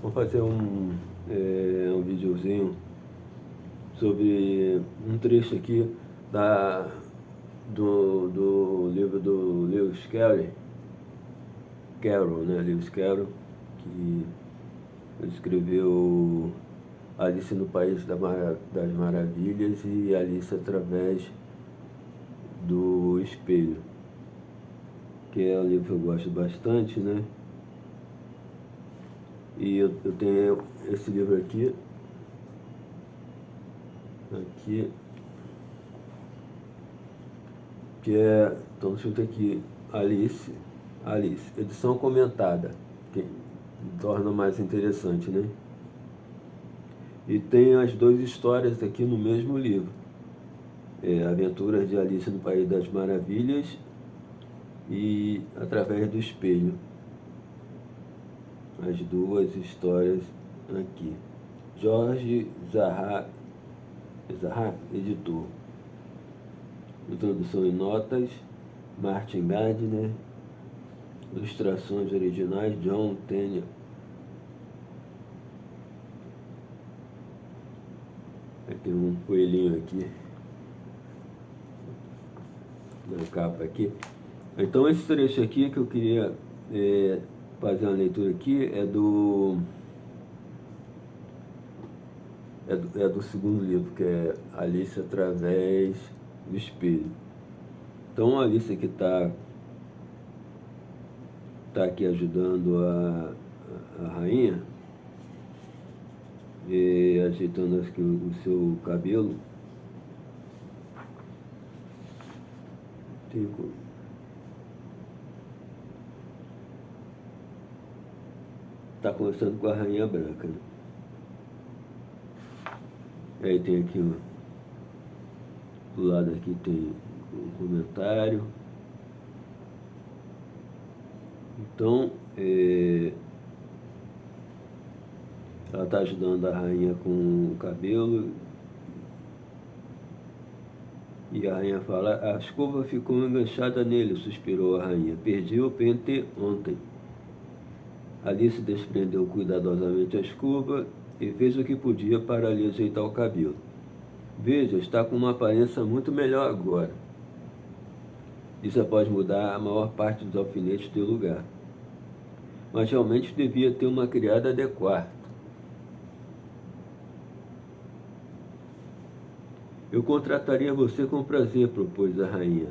Vou fazer um videozinho sobre um trecho aqui do livro do Lewis Carroll, né? Lewis Carroll, que escreveu Alice no País das Maravilhas e Alice através do Espelho, que é um livro que eu gosto bastante, né? E eu tenho esse livro aqui, que é, então escrito aqui, Alice, edição comentada, que torna mais interessante, né? E tem as duas histórias aqui no mesmo livro, Aventuras de Alice no País das Maravilhas e Através do Espelho. As duas histórias aqui. Jorge Zaha, editor. Introdução e notas, Martin Gardner. Ilustrações originais, John Tenniel. Tem um coelhinho aqui na capa aqui. Então esse trecho aqui que eu queria fazer uma leitura aqui é do segundo livro, que é Alice através do Espelho. Então a Alice aqui está aqui ajudando a rainha, ajeitando aqui o seu cabelo. Está conversando com a Rainha Branca, né? Aí tem aqui, do lado aqui tem um comentário. Então, ela está ajudando a rainha com o cabelo. E a rainha fala, a escova ficou enganchada nele, suspirou a rainha. Perdi o pente ontem. Alice desprendeu cuidadosamente a escova e fez o que podia para lhe ajeitar o cabelo. Veja, está com uma aparência muito melhor agora. Isso após mudar a maior parte dos alfinetes de lugar. Mas realmente devia ter uma criada de quarto. Eu contrataria você com prazer, propôs a rainha.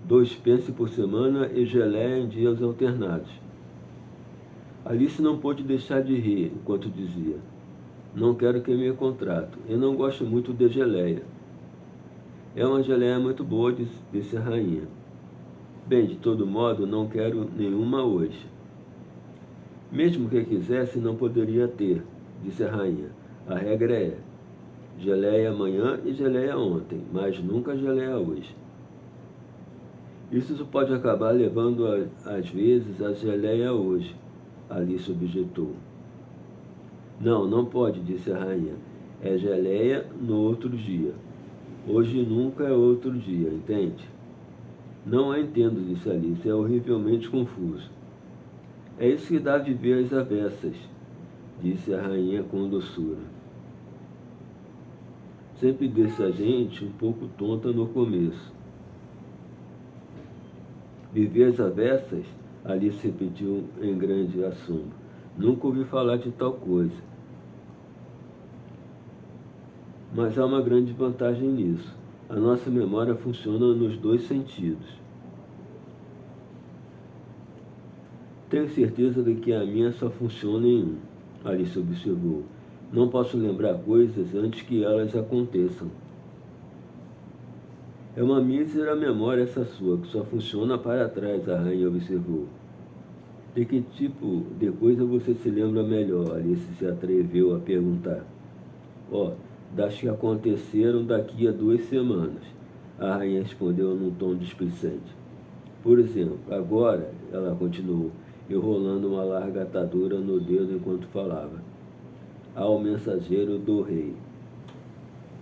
2 pence por semana e geleia em dias alternados. Alice não pôde deixar de rir enquanto dizia, não quero que me contrato, eu não gosto muito de geleia. É uma geleia muito boa, disse a rainha. Bem, de todo modo, não quero nenhuma hoje. Mesmo que quisesse, não poderia ter, disse a rainha. A regra é, geleia amanhã e geleia ontem, mas nunca geleia hoje. Isso pode acabar levando, às vezes, a geleia hoje, Alice objetou. Não, não pode, disse a rainha. É geleia no outro dia. Hoje nunca é outro dia, entende? Não a entendo, disse Alice. É horrivelmente confuso. É isso que dá a viver às avessas, disse a rainha com doçura. Sempre deixa a gente um pouco tonta no começo. Viver às avessas? Alice repetiu em grande assombro. Nunca ouvi falar de tal coisa. Mas há uma grande vantagem nisso. A nossa memória funciona nos 2 sentidos. Tenho certeza de que a minha só funciona em um, Alice observou. Não posso lembrar coisas antes que elas aconteçam. É uma mísera memória essa sua, que só funciona para trás, a rainha observou. De que tipo de coisa você se lembra melhor? Alice se atreveu a perguntar. Das que aconteceram daqui a 2 semanas, a rainha respondeu num tom displicente. Por exemplo, agora, ela continuou, enrolando uma larga atadura no dedo enquanto falava. Ao mensageiro do rei.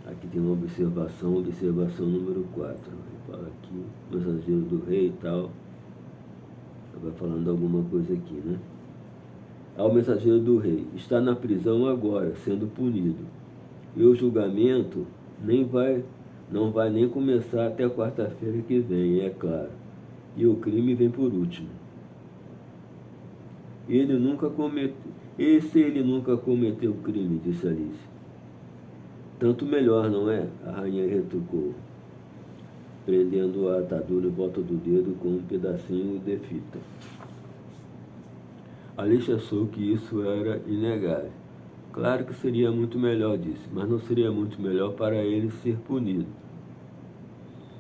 Aqui tem uma observação número 4. Fala aqui, mensageiro do rei e tal. Vai falando alguma coisa aqui, né? ao mensageiro do rei: está na prisão agora, sendo punido. E o julgamento não vai nem começar até quarta-feira que vem, é claro. E o crime vem por último. E se ele nunca cometeu crime, disse Alice. Tanto melhor, não é? A rainha retrucou, prendendo a atadura em volta do dedo com um pedacinho de fita. Alice achou que isso era inegável. Claro que seria muito melhor, disse, mas não seria muito melhor para ele ser punido.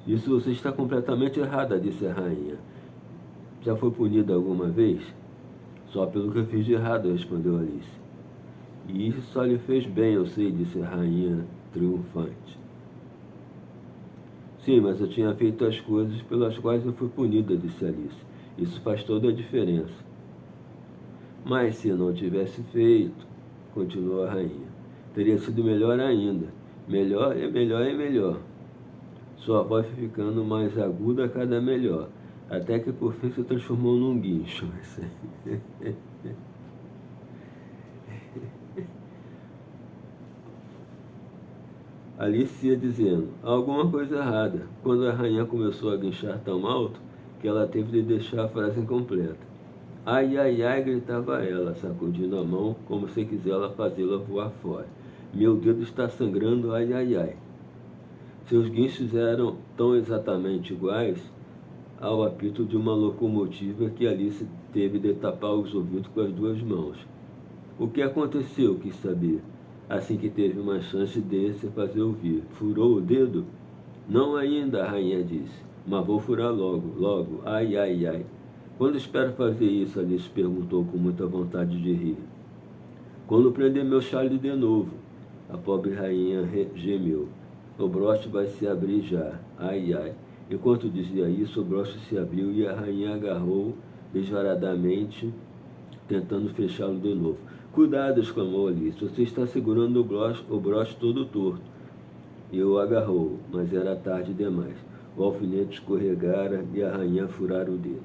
Isso você está completamente errada, disse a rainha. Já foi punida alguma vez? Só pelo que eu fiz de errado, respondeu Alice. E isso só lhe fez bem, eu sei, disse a rainha triunfante. Sim, mas eu tinha feito as coisas pelas quais eu fui punida, disse Alice. Isso faz toda a diferença. Mas se não tivesse feito, continuou a rainha, teria sido melhor ainda. Melhor e melhor e melhor. Sua voz foi ficando mais aguda a cada melhor, até que por fim se transformou num guincho. Alice ia dizendo, há alguma coisa errada, quando a rainha começou a guinchar tão alto que ela teve de deixar a frase incompleta. Ai, ai, ai, gritava ela, sacudindo a mão como se quisesse fazê-la voar fora. Meu dedo está sangrando, ai, ai, ai. Seus guinchos eram tão exatamente iguais ao apito de uma locomotiva que Alice teve de tapar os ouvidos com as duas mãos. O que aconteceu? Quis saber, assim que teve uma chance de se fazer ouvir. Furou o dedo? Não ainda, a rainha disse, mas vou furar logo, logo, ai, ai, ai. Quando espera fazer isso? Alice perguntou com muita vontade de rir. Quando prender meu chale de novo, a pobre rainha gemeu. O broche vai se abrir já, ai, ai. Enquanto dizia isso, o broche se abriu e a rainha agarrou desvaradamente, tentando fechá-lo de novo. Cuidado, exclamou Alice, você está segurando o broche todo torto. E o agarrou, mas era tarde demais. O alfinete escorregara e a rainha furara o dedo.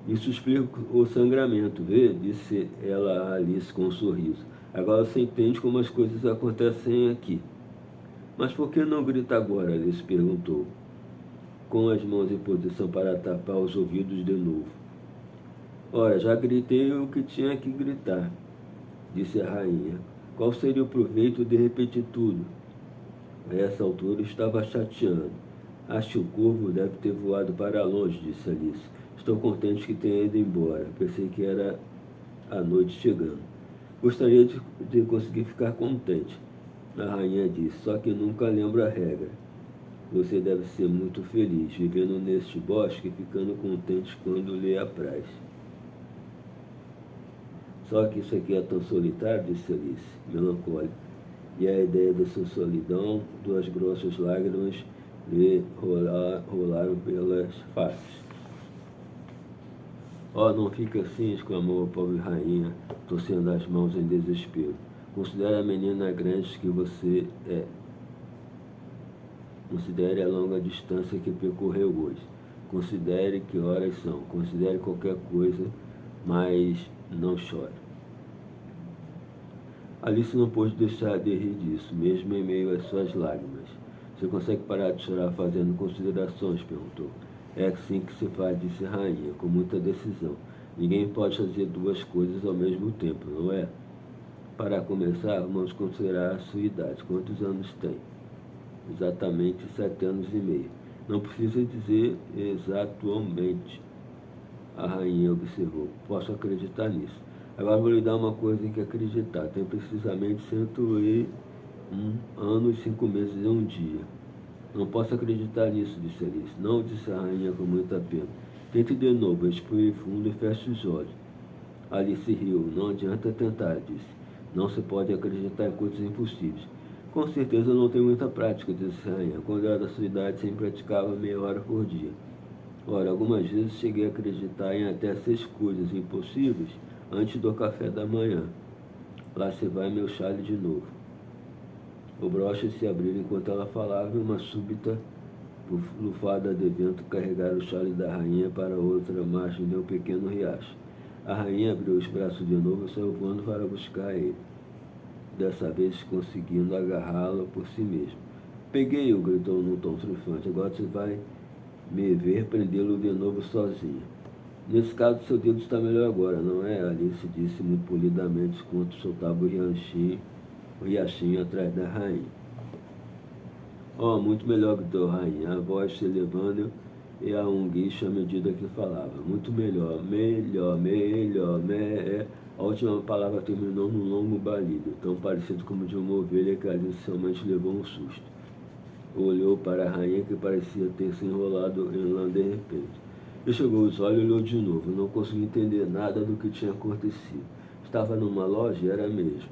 Isso explica o sangramento, vê? Disse ela a Alice com um sorriso. Agora você entende como as coisas acontecem aqui. Mas por que não grita agora? Alice perguntou, com as mãos em posição para tapar os ouvidos de novo. Ora, já gritei o que tinha que gritar, disse a rainha. Qual seria o proveito de repetir tudo? A essa altura estava chateando. Acho que o corvo deve ter voado para longe, disse Alice. Estou contente que tenha ido embora. Pensei que era a noite chegando. Gostaria de conseguir ficar contente, a rainha disse, só que nunca lembro a regra. Você deve ser muito feliz, vivendo neste bosque e ficando contente quando lhe apraz. Só que isso aqui é tão solitário, disse Alice, melancólica. E a ideia da sua solidão, duas grossas lágrimas lhe rolaram pelas faces. Oh, não fica assim, exclamou a pobre rainha, torcendo as mãos em desespero. Considere a menina grande que você é. Considere a longa distância que percorreu hoje. Considere que horas são. Considere qualquer coisa, mas não chore. Alice não pôde deixar de rir disso, mesmo em meio às suas lágrimas. Você consegue parar de chorar fazendo considerações? Perguntou. É assim que se faz, disse a rainha, com muita decisão. Ninguém pode fazer duas coisas ao mesmo tempo, não é? Para começar, vamos considerar a sua idade. Quantos anos tem? Exatamente 7 anos e meio. Não precisa dizer exatamente, a rainha observou. Posso acreditar nisso. Agora vou lhe dar uma coisa em que acreditar. Tem precisamente 101 anos, 5 meses e 1 dia. Não posso acreditar nisso, disse Alice. Não, disse a rainha com muita pena. Tente de novo, respire fundo e feche os olhos. Alice riu. Não adianta tentar, disse. Não se pode acreditar em coisas impossíveis. Com certeza não tenho muita prática, disse a rainha. Quando era da sua idade, sempre praticava meia hora por dia. Ora, algumas vezes cheguei a acreditar em até 6 coisas impossíveis antes do café da manhã. Lá se vai meu chale de novo. O broche se abriu enquanto ela falava e uma súbita lufada de vento carregara o chale da rainha para outra margem de um pequeno riacho. A rainha abriu os braços de novo e saiu voando para buscar ele, dessa vez conseguindo agarrá-lo por si mesmo. Peguei-o, gritou num tom triunfante. Agora você vai me ver prendê-lo de novo sozinho. Nesse caso, seu dedo está melhor agora, não é? Alice disse muito polidamente enquanto soltava o riachinho atrás da rainha. Oh, muito melhor, gritou a rainha, a voz se elevando e a um guincho à medida que falava. Muito melhor, A última palavra terminou num longo balido, tão parecido como de uma ovelha que Alice somente levou um susto. Olhou para a rainha, que parecia ter se enrolado em lã de repente. Enxugou os olhos e olhou de novo. Não conseguia entender nada do que tinha acontecido. Estava numa loja e era mesmo.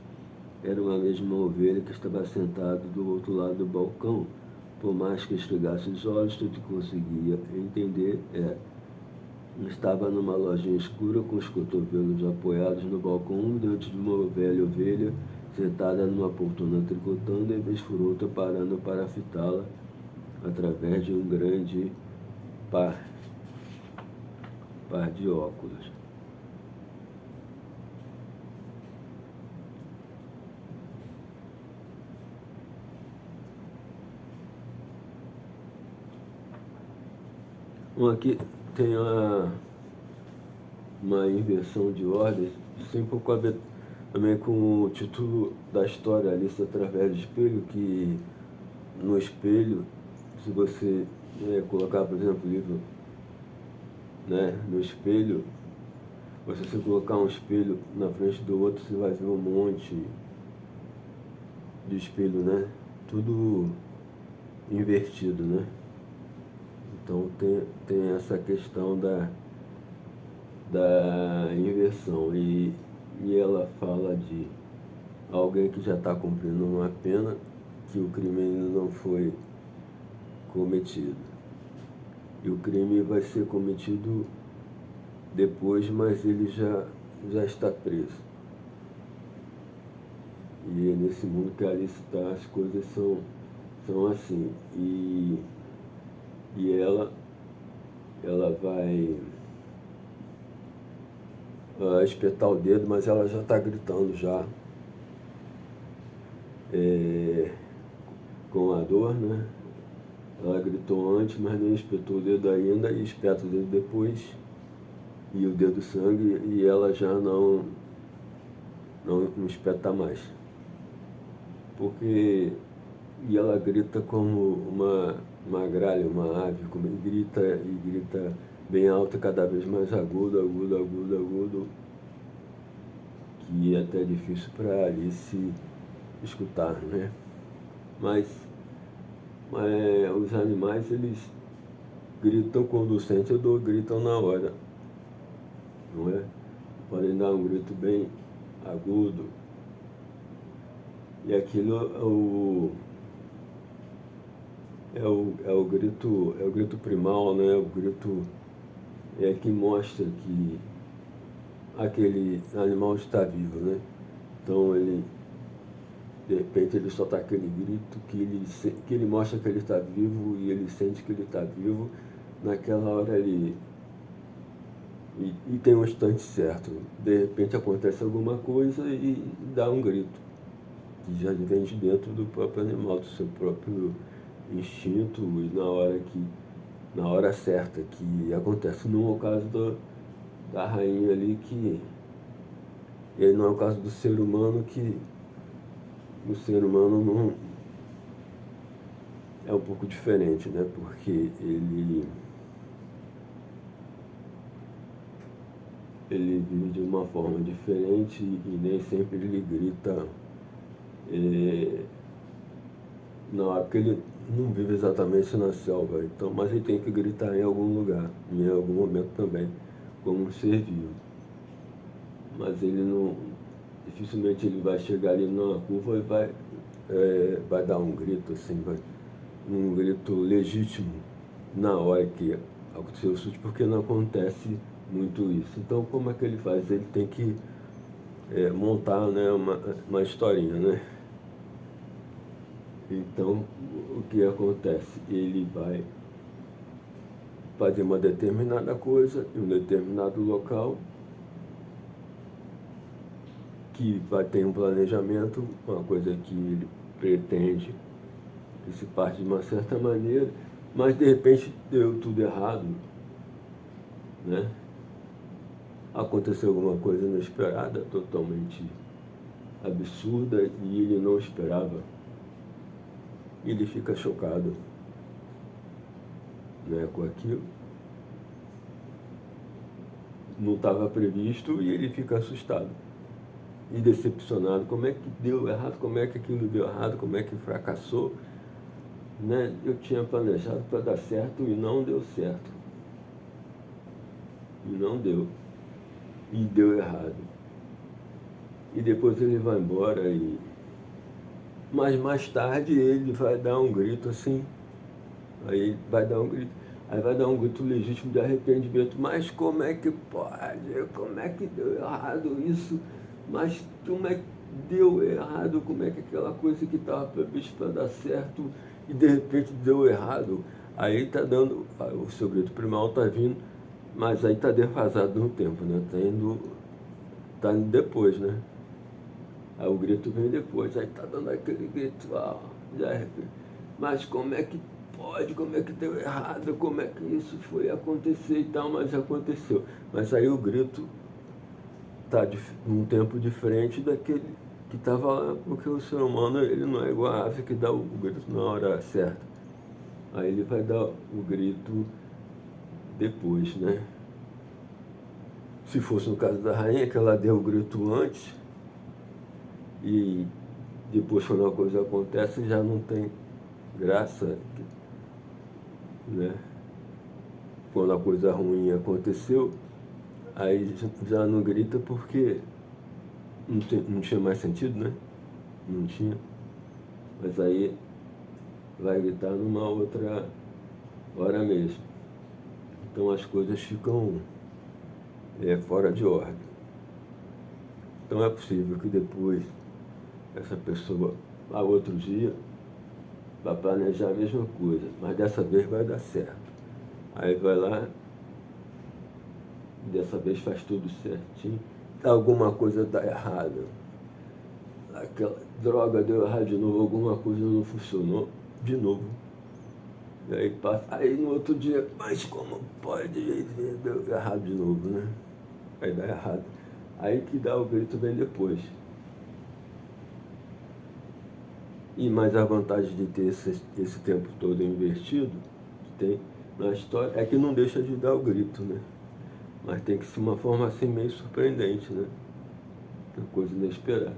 Era uma mesma ovelha que estava sentada do outro lado do balcão. Por mais que esfregasse os olhos, tudo que conseguia entender era. Estava numa lojinha escura, com os cotovelos apoiados no balcão, diante de uma velha ovelha, sentada numa poltrona tricotando, e vez por outra parando para fitá-la através de um grande par de óculos. Aqui tem uma inversão de ordem, sempre com a ver também com o título da história, Alice através do espelho, que no espelho, se você colocar, por exemplo, o livro no espelho, se colocar um espelho na frente do outro, você vai ver um monte de espelho, né? Tudo invertido, né? Então tem essa questão da inversão. E ela fala de alguém que já está cumprindo uma pena, que o crime ainda não foi cometido. E o crime vai ser cometido depois, mas ele já está preso. E é nesse mundo que a Alice está, as coisas são assim. E ela vai espetar o dedo, mas ela já está gritando já com a dor, né? Ela gritou antes, mas nem espetou o dedo ainda, e espeta o dedo depois, e o dedo sangue, e ela já não espeta mais. E ela grita como uma gralha, uma ave, e grita bem alto, cada vez mais agudo, que é até difícil para Alice escutar, né? Mas os animais, eles gritam quando sentem dor, gritam na hora, não é? Podem dar um grito bem agudo, e aquilo é o grito primal, né? O grito que mostra que aquele animal está vivo, né? Então de repente ele solta aquele grito que ele mostra que ele está vivo, e ele sente que ele está vivo. Naquela hora e tem um instante certo. De repente acontece alguma coisa e dá um grito, que já vem de dentro do próprio animal, do seu próprio instinto, e na hora certa que acontece. Não é o caso da rainha ali, que ele não é o caso do ser humano, que o ser humano não é um pouco diferente, né? Porque ele vive de uma forma diferente, e nem sempre ele grita na hora, porque ele não vive exatamente na selva, então, mas ele tem que gritar em algum lugar, em algum momento também, como um ser vivo. Mas dificilmente ele vai chegar ali numa curva e vai dar um grito assim, um grito legítimo na hora que aconteceu o susto, porque não acontece muito isso. Então, como é que ele faz? Ele tem que montar, né, uma historinha, né? Então, o que acontece? Ele vai fazer uma determinada coisa em um determinado local, que vai ter um planejamento, uma coisa que ele pretende que se parte de uma certa maneira, mas de repente deu tudo errado, né? Aconteceu alguma coisa inesperada, totalmente absurda, e ele não esperava. Ele fica chocado, né, com aquilo. Não estava previsto e ele fica assustado e decepcionado. Como é que deu errado? Como é que aquilo deu errado? Como é que fracassou? Né? Eu tinha planejado para dar certo e não deu certo. E não deu. E deu errado. E depois ele vai embora e... Mas mais tarde ele vai dar um grito assim. Aí vai dar um grito. Aí vai dar um grito legítimo de arrependimento. Mas como é que pode? Como é que deu errado isso? Mas como é que deu errado? Como é que aquela coisa que estava prevista para dar certo e de repente deu errado? Aí está dando, o seu grito primal está vindo, mas aí está defasado no tempo, né? Tá indo depois, né? Aí o grito vem depois, aí está dando aquele grito, de arrependimento. Mas como é que pode, como é que deu errado, como é que isso foi acontecer e tal, mas aconteceu. Mas aí o grito está num tempo diferente daquele que estava lá, porque o ser humano ele não é igual a ave que dá o grito na hora certa. Aí ele vai dar o grito depois, né? Se fosse no caso da rainha, que ela deu o grito antes, e depois quando a coisa acontece já não tem graça, né? Quando a coisa ruim aconteceu, aí já não grita porque não tinha mais sentido, né? Não tinha. Mas aí vai gritar numa outra hora mesmo. Então as coisas ficam fora de ordem. Então é possível que depois essa pessoa, lá outro dia, vai planejar a mesma coisa, mas dessa vez vai dar certo. Aí vai lá, dessa vez faz tudo certinho, alguma coisa dá errado. Aquela droga deu errado de novo, alguma coisa não funcionou de novo. E aí passa, aí no outro dia, mas como pode? Deu errado de novo, né? Aí dá errado. Aí que dá o grito vem depois. E mais a vantagem de ter esse tempo todo invertido, tem na história, é que não deixa de dar o grito, né? Mas tem que ser uma forma assim meio surpreendente, né? Uma coisa inesperada.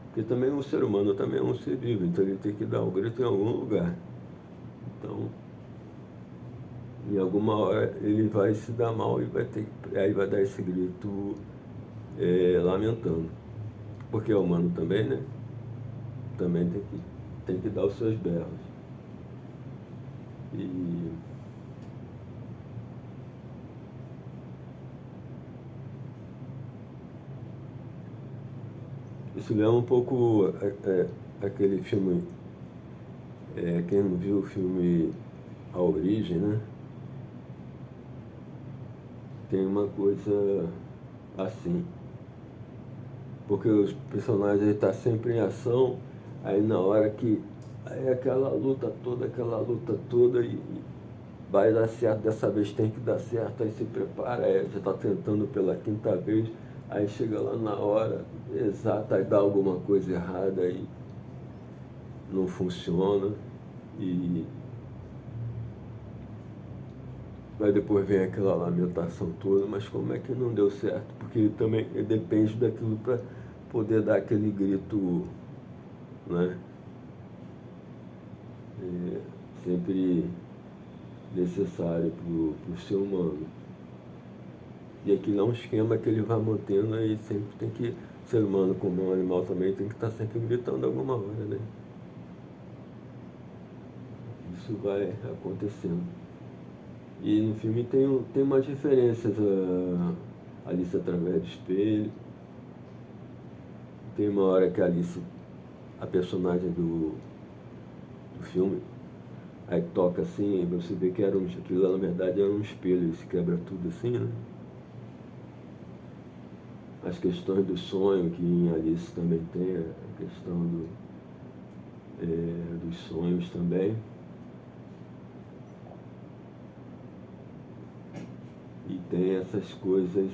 Porque também o ser humano também é um ser vivo, então ele tem que dar o grito em algum lugar. Então, em alguma hora ele vai se dar mal e aí vai dar esse grito lamentando. Porque é humano também, né? Também tem que dar os seus berros. E isso lembra um pouco aquele filme, quem não viu o filme A Origem, né? Tem uma coisa assim. Porque os personagens estão sempre em ação, aí na hora que aí aquela luta toda e vai dar certo, dessa vez tem que dar certo, aí se prepara, já está tentando pela quinta vez, aí chega lá na hora exata, aí dá alguma coisa errada, aí não funciona, e aí depois vem aquela lamentação toda, mas como é que não deu certo? Porque também depende daquilo para poder dar aquele grito, né? Sempre necessário para o ser humano. E aquilo é um esquema que ele vai mantendo e sempre tem que, o ser humano como é um animal também tem que estar sempre gritando alguma hora, né? Isso vai acontecendo. E no filme tem umas diferenças, a Alice através do espelho. Tem uma hora que a Alice, a personagem do filme, aí toca assim, e você vê que aquilo lá, na verdade era um espelho, ele se quebra tudo assim, né? as questões do sonho, que em Alice também tem a questão dos sonhos também. E tem essas coisas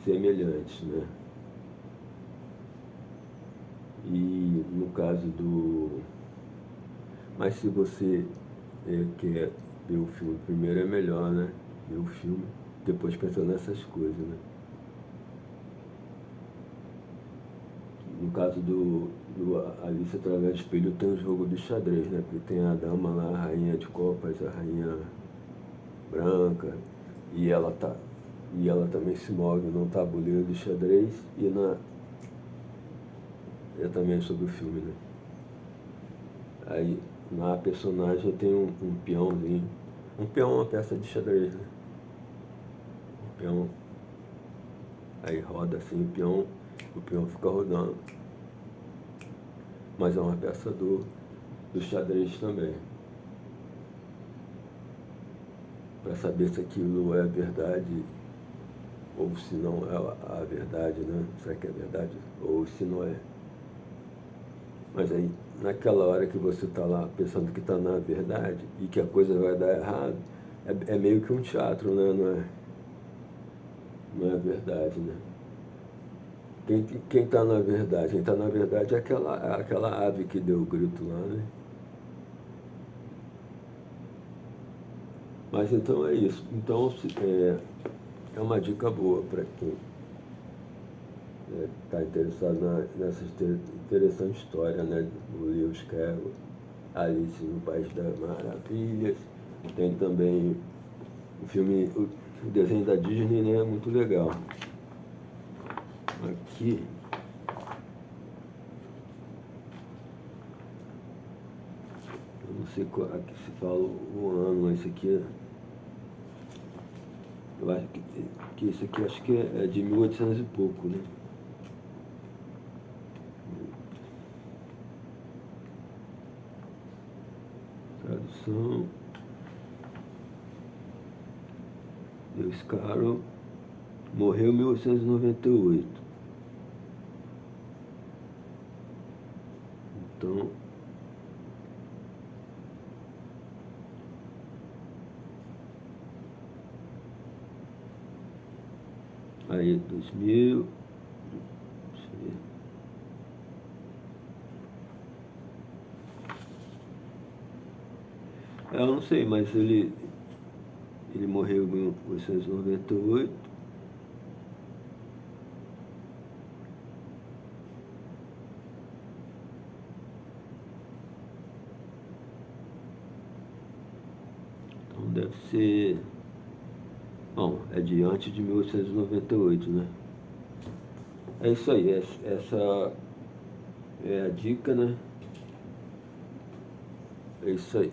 semelhantes, né? E no caso do... Mas se você quer ver o filme primeiro, é melhor, né? Ver o filme, depois pensar nessas coisas, né? No caso do Alice através do espelho, tem um jogo de xadrez, né? Porque tem a dama lá, a rainha de copas, a rainha branca, e ela também se move num tabuleiro de xadrez, e é também sobre o filme, né? Aí na personagem tem um peãozinho. Um peão é uma peça de xadrez, né? Um peão. Aí roda assim o peão fica rodando. Mas é uma peça do xadrez também. Para saber se aquilo é verdade ou se não é a verdade, né? Será que é verdade ou se não é? Mas aí, naquela hora que você está lá pensando que está na verdade e que a coisa vai dar errado, é meio que um teatro, né? Não é verdade, né? Quem está na verdade? Quem está na verdade é aquela ave que deu o grito lá, né? Mas então é isso. Então é uma dica boa para quem está interessado nessa interessante história, né? Do Lewis Carroll, Alice no País das Maravilhas. Tem também o filme, o desenho da Disney, né? Muito legal. Aqui. Eu não sei qual, aqui se fala o ano, mas esse aqui eu acho que esse aqui acho que é de 1800 e pouco, né? Tradução. Lewis Carroll morreu em 1898. Então, aí 2000, deixa eu ver. Eu não sei, mas ele morreu em 1898. Então deve ser... Bom, é de antes de 1898, né? É isso aí, essa é a dica, né? É isso aí.